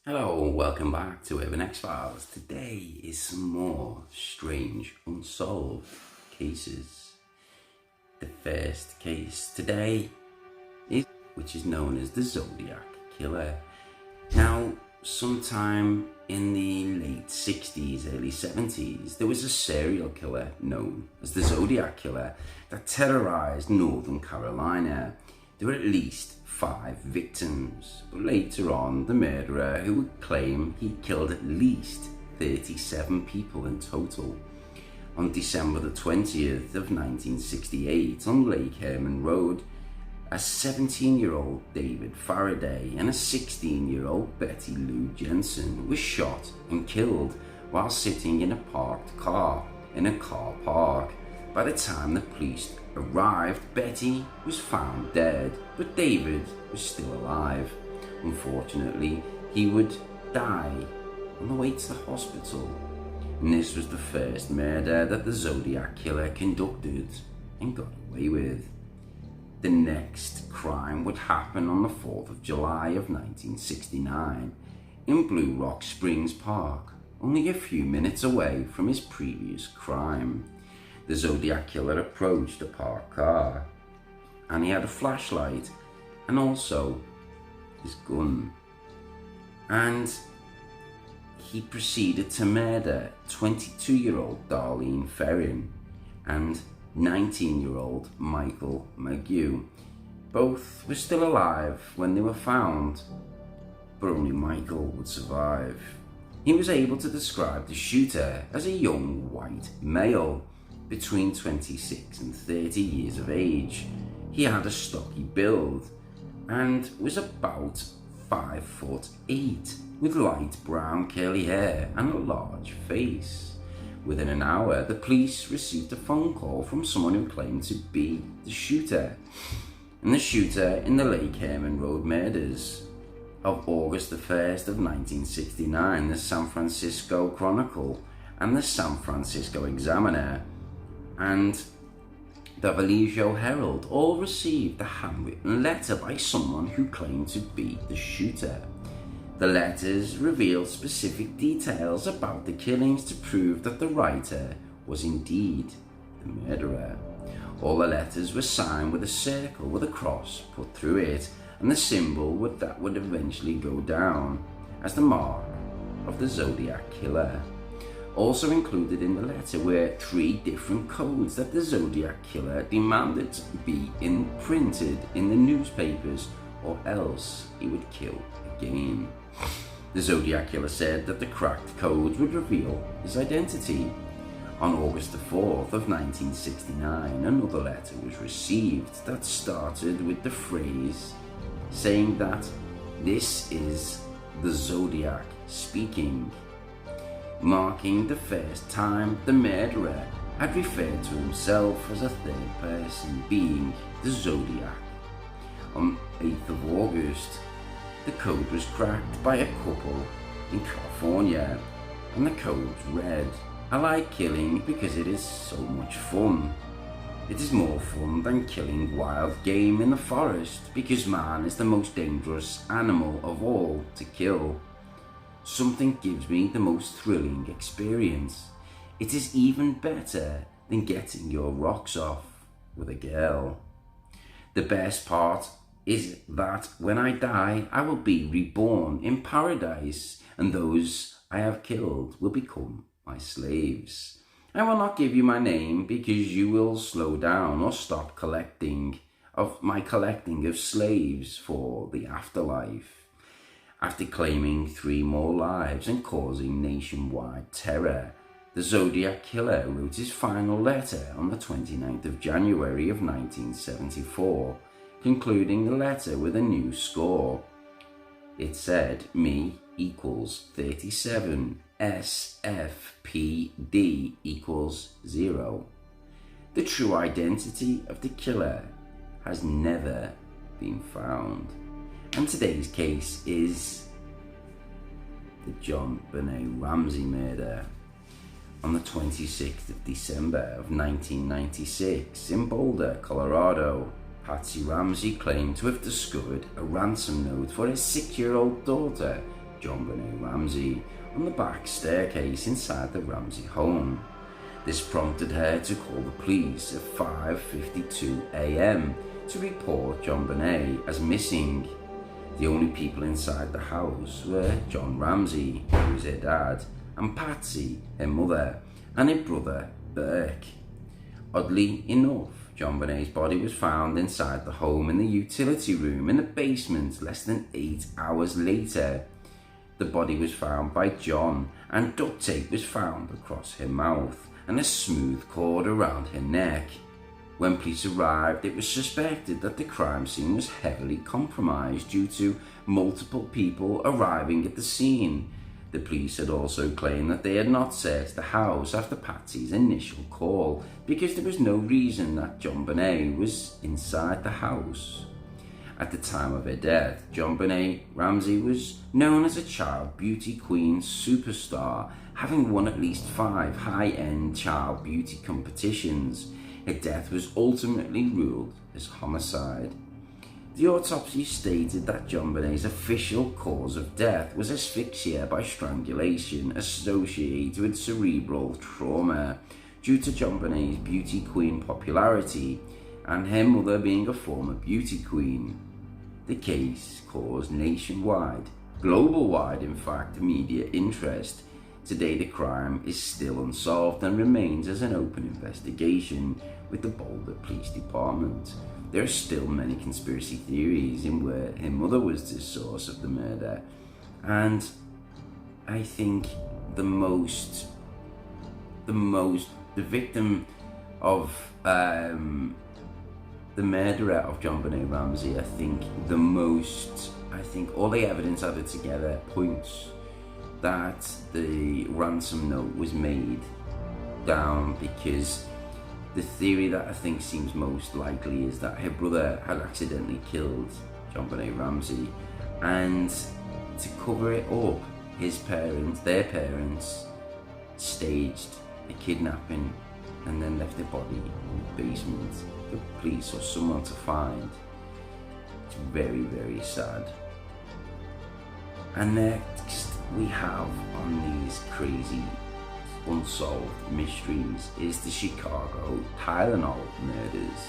Hello, welcome back to Urban X-Files. Today is some more strange unsolved cases. The first case today is which is known as the Zodiac Killer. Now, sometime in the late 60s, early 70s, there was a serial killer known as the Zodiac Killer that terrorized Northern Carolina. There were at least 5 victims, but later on the murderer, who would claim he killed at least 37 people in total. On December the 20th of 1968 on Lake Herman Road, a 17-year-old David Faraday and a 16-year-old Betty Lou Jensen were shot and killed while sitting in a parked car in a car park. By the time the police arrived, Betty was found dead, but David was still alive. Unfortunately, he would die on the way to the hospital. And this was the first murder that the Zodiac Killer conducted and got away with. The next crime would happen on the 4th of July of 1969 in Blue Rock Springs Park, only a few minutes away from his previous crime. The Zodiac Killer approached a parked car, and he had a flashlight and also his gun. And he proceeded to murder 22-year-old Darlene Ferrin and 19-year-old Michael McGew. Both were still alive when they were found, but only Michael would survive. He was able to describe the shooter as a young white male between 26 and 30 years of age. He had a stocky build and was about 5'8", with light brown curly hair and a large face. Within an hour, the police received a phone call from someone who claimed to be the shooter. And the shooter in the Lake Herman Road murders of August the 1st of 1969, the San Francisco Chronicle and the San Francisco Examiner and the Vallejo Herald all received a handwritten letter by someone who claimed to be the shooter. The letters revealed specific details about the killings to prove that the writer was indeed the murderer. All the letters were signed with a circle with a cross put through it, and the symbol that would eventually go down as the mark of the Zodiac Killer. Also included in the letter were 3 different codes that the Zodiac Killer demanded to be imprinted in the newspapers, or else he would kill again. The Zodiac Killer said that the cracked codes would reveal his identity. On August the 4th of 1969, another letter was received that started with the phrase saying that "this is the Zodiac speaking," marking the first time the murderer had referred to himself as a third person being the Zodiac. On 8th of August, the code was cracked by a couple in California, and the code read, "I like killing because it is so much fun. It is more fun than killing wild game in the forest because man is the most dangerous animal of all to kill. Something gives me the most thrilling experience. It is even better than getting your rocks off with a girl. The best part is that when I die, I will be reborn in paradise, and those I have killed will become my slaves. I will not give you my name because you will slow down or stop collecting of slaves for the afterlife." After claiming 3 more lives and causing nationwide terror, the Zodiac Killer wrote his final letter on the 29th of January of 1974, concluding the letter with a new score. It said, "Me equals 37, SFPD equals 0. The true identity of the killer has never been found." And today's case is the JonBenét Ramsey murder. On the 26th of December of 1996 in Boulder, Colorado, Patsy Ramsey claimed to have discovered a ransom note for his 6-year-old daughter, JonBenét Ramsey on the back staircase inside the Ramsey home. This prompted her to call the police at 5:52 a.m. to report JonBenét as missing. The only people inside the house were John Ramsey, who was her dad, and Patsy, her mother, and her brother, Burke. Oddly enough, JonBenét's body was found inside the home in the utility room in the basement less than 8 hours later. The body was found by John, and duct tape was found across her mouth and a smooth cord around her neck. When police arrived, it was suspected that the crime scene was heavily compromised due to multiple people arriving at the scene. The police had also claimed that they had not searched the house after Patsy's initial call because there was no reason that JonBenét was inside the house. At the time of her death, JonBenét Ramsey was known as a child beauty queen superstar, having won at least 5 high-end child beauty competitions. Her death was ultimately ruled as homicide. The autopsy stated that JonBenét's official cause of death was asphyxia by strangulation associated with cerebral trauma due to JonBenét's beauty queen popularity and her mother being a former beauty queen. The case caused nationwide, global-wide in fact, media interest. Today the crime is still unsolved and remains as an open investigation with the Boulder Police Department. There are still many conspiracy theories in where her mother was the source of the murder, and I think the victim of the murderer of JonBenét Ramsey, I think all the evidence added together points that the ransom note was made down because the theory that I think seems most likely is that her brother had accidentally killed JonBenét Ramsey, and to cover it up, their parents, staged a kidnapping and then left the body in the basement for police or someone to find. It's very, very sad. And next we have on these crazy unsolved mysteries is the Chicago Tylenol murders.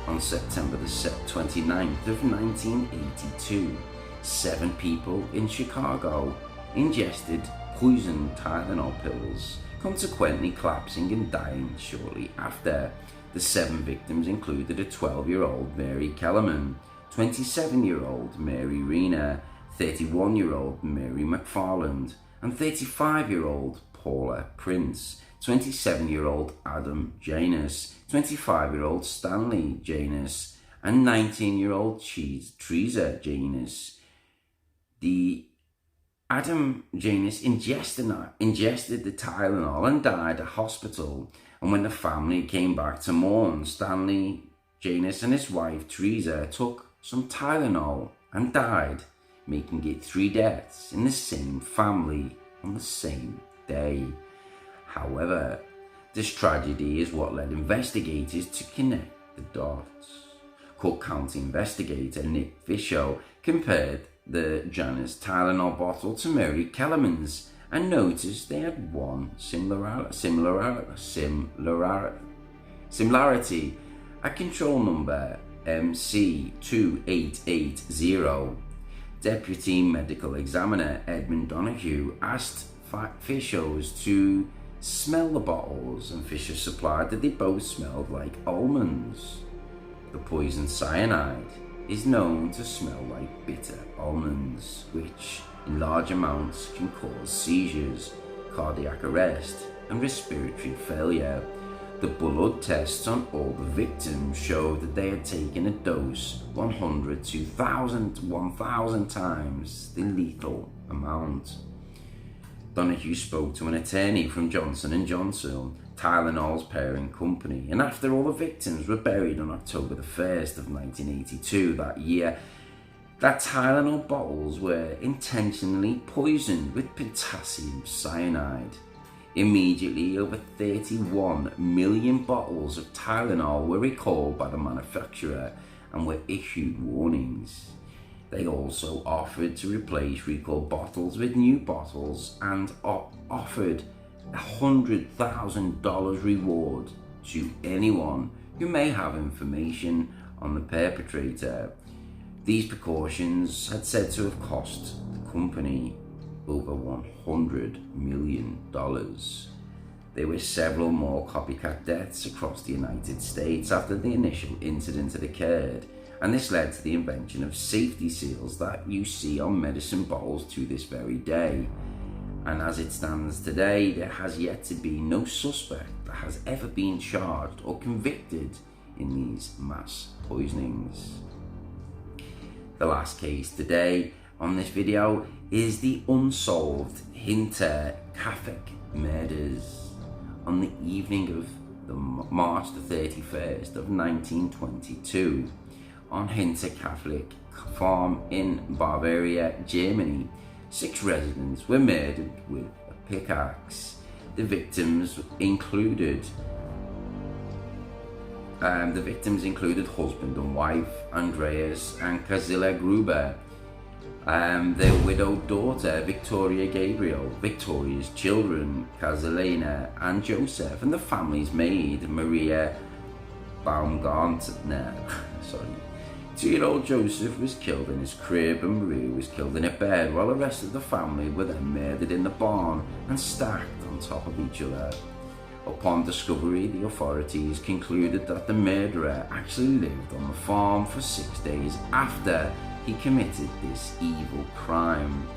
On September the 29th of 1982, 7 people in Chicago ingested poisoned Tylenol pills, consequently collapsing and dying shortly after. The 7 victims included a 12-year-old Mary Kellerman, 27-year-old Mary Reena, 31-year-old Mary McFarland, and 35-year-old Paula Prince, 27-year-old Adam Janus, 25-year-old Stanley Janus, and 19-year-old Teresa Janus. The Adam Janus ingested the Tylenol and died at hospital, and when the family came back to mourn, Stanley Janus and his wife Teresa took some Tylenol and died, making it 3 deaths in the same family on the same day. However, this tragedy is what led investigators to connect the dots. Cook County investigator Nick Fisher compared the Janus Tylenol bottle to Mary Kellerman's and noticed they had one similarity, a control number MC2880. Deputy Medical Examiner Edmund Donahue asked Fishers to smell the bottles, and Fisher supplied that they both smelled like almonds. The poison cyanide is known to smell like bitter almonds, which in large amounts can cause seizures, cardiac arrest, and respiratory failure. The blood tests on all the victims showed that they had taken a dose 100 to 1,000 times the lethal amount. Donahue spoke to an attorney from Johnson & Johnson, Tylenol's parent company, and after all the victims were buried on October the 1st of 1982 that year, that Tylenol bottles were intentionally poisoned with potassium cyanide. Immediately, over 31 million bottles of Tylenol were recalled by the manufacturer and were issued warnings. They also offered to replace recalled bottles with new bottles and offered $100,000 reward to anyone who may have information on the perpetrator. These precautions had said to have cost the company over $100 million. There were several more copycat deaths across the United States after the initial incident had occurred, and this led to the invention of safety seals that you see on medicine bottles to this very day. And as it stands today, there has yet to be no suspect that has ever been charged or convicted in these mass poisonings. The last case today on this video is the unsolved Hinterkaifeck murders. On the evening of March the 31st of 1922, on Hinterkaifeck farm in Bavaria, Germany, 6 residents were murdered with a pickaxe. The victims included husband and wife Andreas and Kazilla Gruber, their widowed daughter Victoria Gabriel, Victoria's children Kazilena and Joseph, and the family's maid Maria Baumgartner. 2-year-old Joseph was killed in his crib and Maria was killed in a bed, while the rest of the family were then murdered in the barn and stacked on top of each other. Upon discovery, the authorities concluded that the murderer actually lived on the farm for 6 days after he committed this evil crime.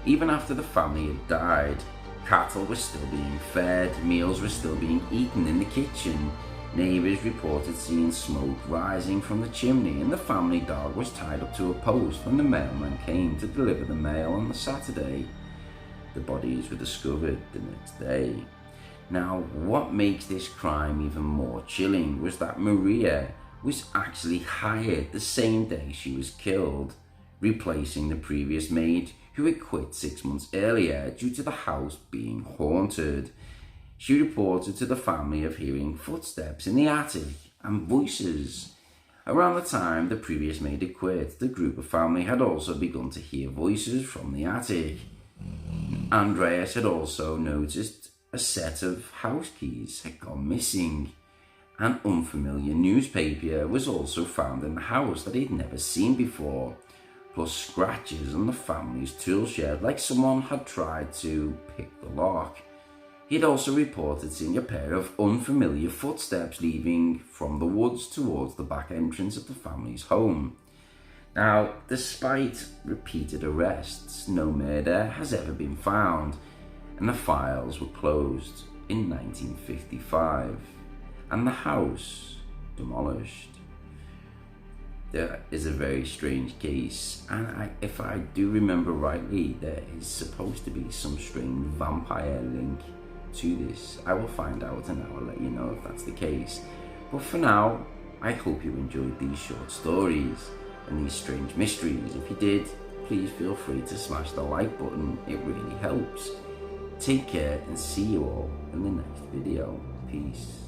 Even after the family had died, cattle were still being fed, meals were still being eaten in the kitchen. Neighbours reported seeing smoke rising from the chimney, and the family dog was tied up to a post when the mailman came to deliver the mail on the Saturday. The bodies were discovered the next day. Now, what makes this crime even more chilling was that Maria was actually hired the same day she was killed, replacing the previous maid who had quit 6 months earlier due to the house being haunted. She reported to the family of hearing footsteps in the attic and voices. Around the time the previous maid had quit, the group of family had also begun to hear voices from the attic. Andreas had also noticed a set of house keys had gone missing. An unfamiliar newspaper was also found in the house that he'd never seen before, plus scratches on the family's tool shed like someone had tried to pick the lock. He had also reported seeing a pair of unfamiliar footsteps leaving from the woods towards the back entrance of the family's home. Now, despite repeated arrests, no murder has ever been found, and the files were closed in 1955, and the house demolished. There is a very strange case, and if I do remember rightly, there is supposed to be some strange vampire link to this. I will find out and I will let you know if that's the case. But for now, I hope you enjoyed these short stories and these strange mysteries. If you did, please feel free to smash the like button, it really helps. Take care and see you all in the next video. Peace.